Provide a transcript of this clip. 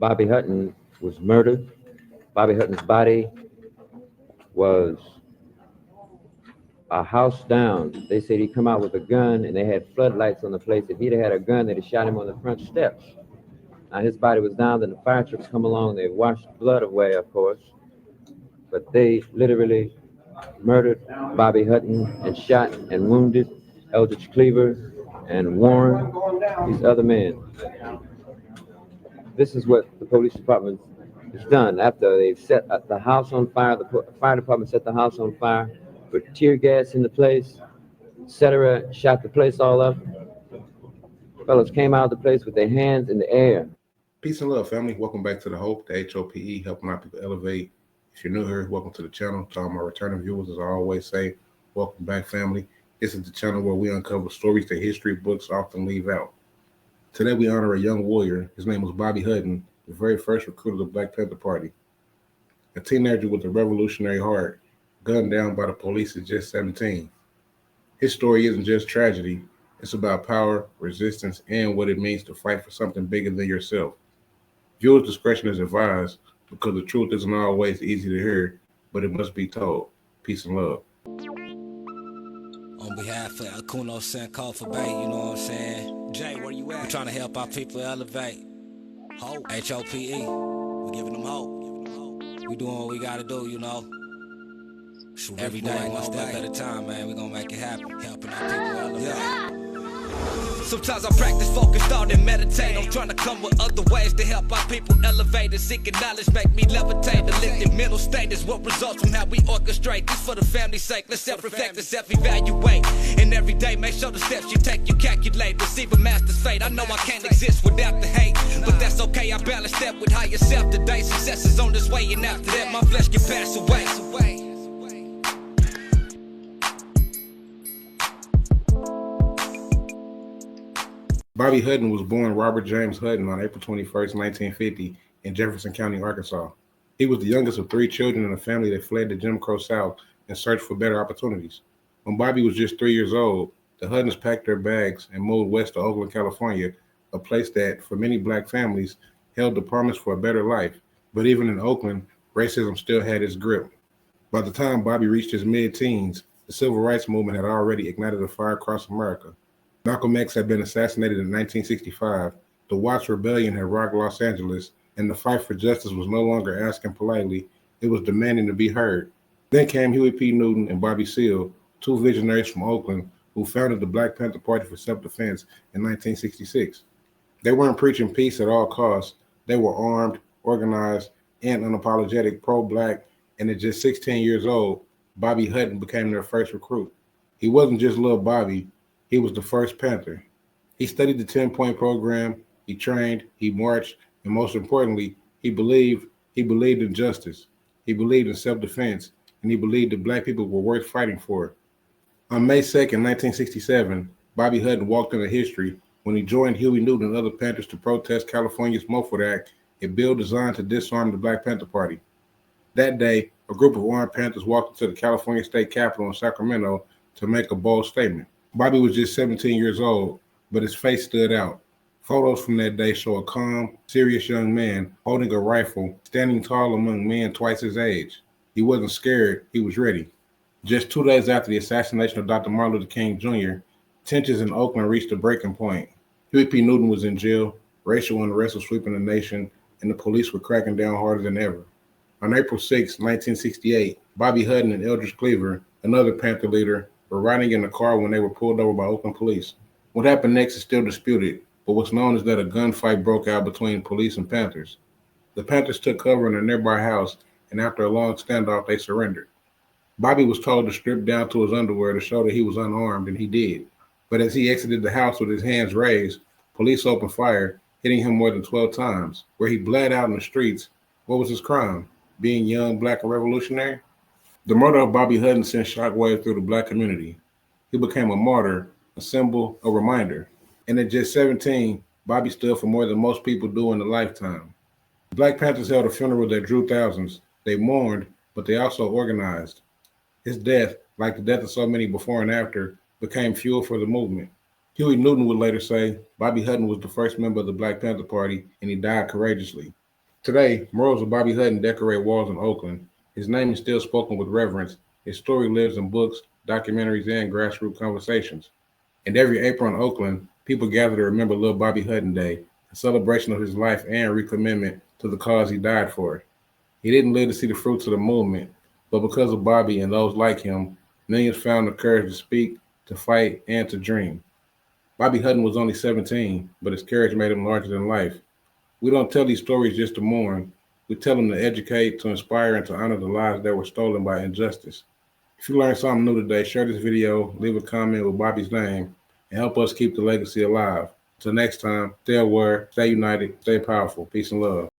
Bobby Hutton was murdered. Bobby Hutton's body was a house down. They said he'd come out with a gun, and they had floodlights on the place. If he'd have had a gun, they'd have shot him on the front steps. Now his body was down. Then the fire trucks come along. They washed blood away, of course, but they literally murdered Bobby Hutton and shot and wounded Eldridge Cleaver and Warren, these other men. This is what the police department has done after they've set the house on fire. The fire department set the house on fire, put tear gas in the place, etc., shot the place all up. Fellas came out of the place with their hands in the air. Peace and love, family. Welcome back to the Hope, the HOPE, helping out people elevate. If you're new here, welcome to the channel. To all my returning viewers, as I always say, welcome back, family. This is the channel where we uncover stories that history books often leave out. Today, we honor a young warrior. His name was Bobby Hutton, the very first recruit of the Black Panther Party. A teenager with a revolutionary heart, gunned down by the police at just 17. His story isn't just tragedy. It's about power, resistance, and what it means to fight for something bigger than yourself. Viewers' discretion is advised because the truth isn't always easy to hear, but it must be told. Peace and love. On behalf of Akuno Senko for Bay, you know what I'm saying? Jay, where you at? We're trying to help our people elevate. Hope. HOPE. We're giving them hope. We doing what we gotta do, you know. Every day, one step at a time, man. We're gonna make it happen. Helping our people elevate. Yeah. Sometimes I practice focus, thought, and meditate. I'm trying to come with other ways to help our people elevate and seeking knowledge, make me levitate. The lifted mental state is what results from how we orchestrate. This for the family's sake. Let's self-reflect and self-evaluate. And every day, make sure the steps you take, you calculate. Receive a master's fate. I know I can't exist without the hate, but that's okay. I balance that with higher self today. Success is on this way, and after that, my flesh can pass away. Bobby Hutton was born Robert James Hutton on April 21st, 1950 in Jefferson County, Arkansas. He was the youngest of 3 children in a family that fled the Jim Crow South in search for better opportunities. When Bobby was just 3 years old, the Huttons packed their bags and moved west to Oakland, California, a place that, for many Black families, held the promise for a better life. But even in Oakland, racism still had its grip. By the time Bobby reached his mid-teens, the civil rights movement had already ignited a fire across America. Malcolm X had been assassinated in 1965, the Watts Rebellion had rocked Los Angeles, and the fight for justice was no longer asking politely, it was demanding to be heard. Then came Huey P. Newton and Bobby Seale, 2 visionaries from Oakland who founded the Black Panther Party for self-defense in 1966. They weren't preaching peace at all costs. They were armed, organized, and unapologetic pro-Black, and at just 16 years old, Bobby Hutton became their first recruit. He wasn't just Lil Bobby. He was the first Panther. He studied the 10-point program, he trained, he marched, and most importantly, he believed in justice. He believed in self-defense, and he believed that Black people were worth fighting for. On May 2nd, 1967, Bobby Hutton walked into history when he joined Huey Newton and other Panthers to protest California's Mulford Act, a bill designed to disarm the Black Panther Party. That day, a group of armed Panthers walked into the California State Capitol in Sacramento to make a bold statement. Bobby was just 17 years old, but his face stood out. Photos from that day show a calm, serious young man holding a rifle, standing tall among men twice his age. He wasn't scared, he was ready. Just 2 days after the assassination of Dr. Martin Luther King Jr., tensions in Oakland reached a breaking point. Huey P. Newton was in jail, racial unrest was sweeping the nation, and the police were cracking down harder than ever. On April 6, 1968, Bobby Hutton and Eldridge Cleaver, another Panther leader, were riding in a car when they were pulled over by Oakland police. What happened next is still disputed, but what's known is that a gunfight broke out between police and Panthers. The Panthers took cover in a nearby house, and after a long standoff, they surrendered. Bobby was told to strip down to his underwear to show that he was unarmed, and he did. But as he exited the house with his hands raised, police opened fire, hitting him more than 12 times. Where he bled out in the streets, what was his crime? Being young, Black, and revolutionary? The murder of Bobby Hutton sent shockwaves through the Black community. He became a martyr, a symbol, a reminder. And at just 17, Bobby stood for more than most people do in a lifetime. The Black Panthers held a funeral that drew thousands. They mourned, but they also organized. His death, like the death of so many before and after, became fuel for the movement. Huey Newton would later say, Bobby Hutton was the first member of the Black Panther Party, and he died courageously. Today, murals of Bobby Hutton decorate walls in Oakland. His name is still spoken with reverence. His story lives in books, documentaries, and grassroots conversations. And every April in Oakland, people gather to remember Lil Bobby Hutton Day, a celebration of his life and recommitment to the cause he died for. He didn't live to see the fruits of the movement, but because of Bobby and those like him, millions found the courage to speak, to fight, and to dream. Bobby Hutton was only 17, but his courage made him larger than life. We don't tell these stories just to mourn. We tell them to educate, to inspire, and to honor the lives that were stolen by injustice. If you learned something new today, share this video, leave a comment with Bobby's name, and help us keep the legacy alive. Until next time, stay aware, stay united, stay powerful. Peace and love.